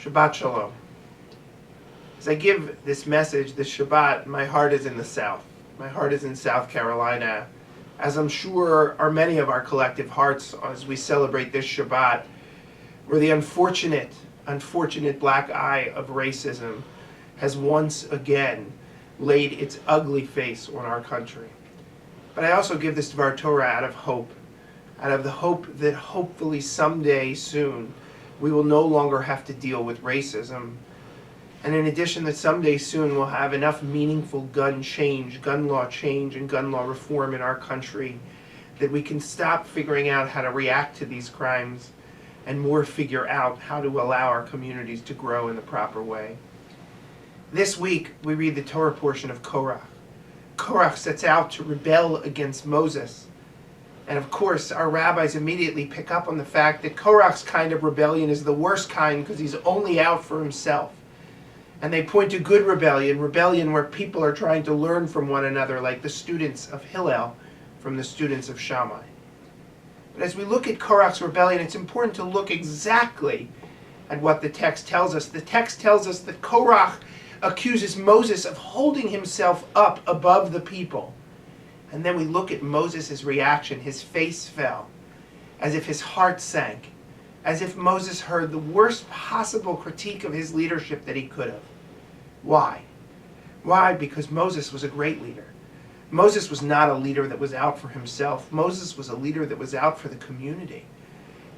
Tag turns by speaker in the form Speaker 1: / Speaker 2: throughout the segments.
Speaker 1: Shabbat Shalom. As I give this message, this Shabbat, my heart is in the South. My heart is in South Carolina, as I'm sure are many of our collective hearts as we celebrate this Shabbat, where the unfortunate black eye of racism has once again laid its ugly face on our country. But I also give this Dvar Torah out of the hope that hopefully someday soon we will no longer have to deal with racism. And in addition, that someday soon we'll have enough meaningful gun law change, and gun law reform in our country that we can stop figuring out how to react to these crimes and more figure out how to allow our communities to grow in the proper way. This week, we read the Torah portion of Korach. Korach sets out to rebel against Moses. And of course, our rabbis immediately pick up on the fact that Korach's kind of rebellion is the worst kind because he's only out for himself. And they point to good rebellion where people are trying to learn from one another, like the students of Hillel from the students of Shammai. But as we look at Korach's rebellion, it's important to look exactly at what the text tells us. The text tells us that Korach accuses Moses of holding himself up above the people. And then we look at Moses' reaction. His face fell, as if his heart sank, as if Moses heard the worst possible critique of his leadership that he could have. Why? Why? Because Moses was a great leader. Moses was not a leader that was out for himself. Moses was a leader that was out for the community.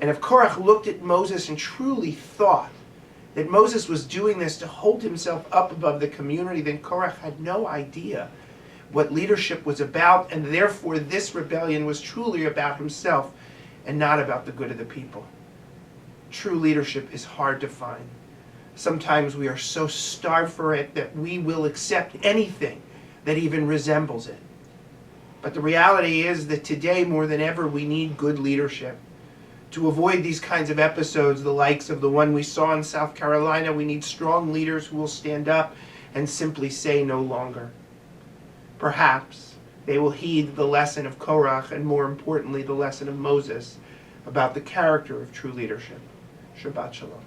Speaker 1: And if Korach looked at Moses and truly thought that Moses was doing this to hold himself up above the community, then Korach had no idea what leadership was about, and therefore this rebellion was truly about himself and not about the good of the people. True leadership is hard to find. Sometimes we are so starved for it that we will accept anything that even resembles it. But the reality is that today, more than ever, we need good leadership. To avoid these kinds of episodes, the likes of the one we saw in South Carolina, we need strong leaders who will stand up and simply say no longer. Perhaps they will heed the lesson of Korach, and more importantly, the lesson of Moses about the character of true leadership. Shabbat Shalom.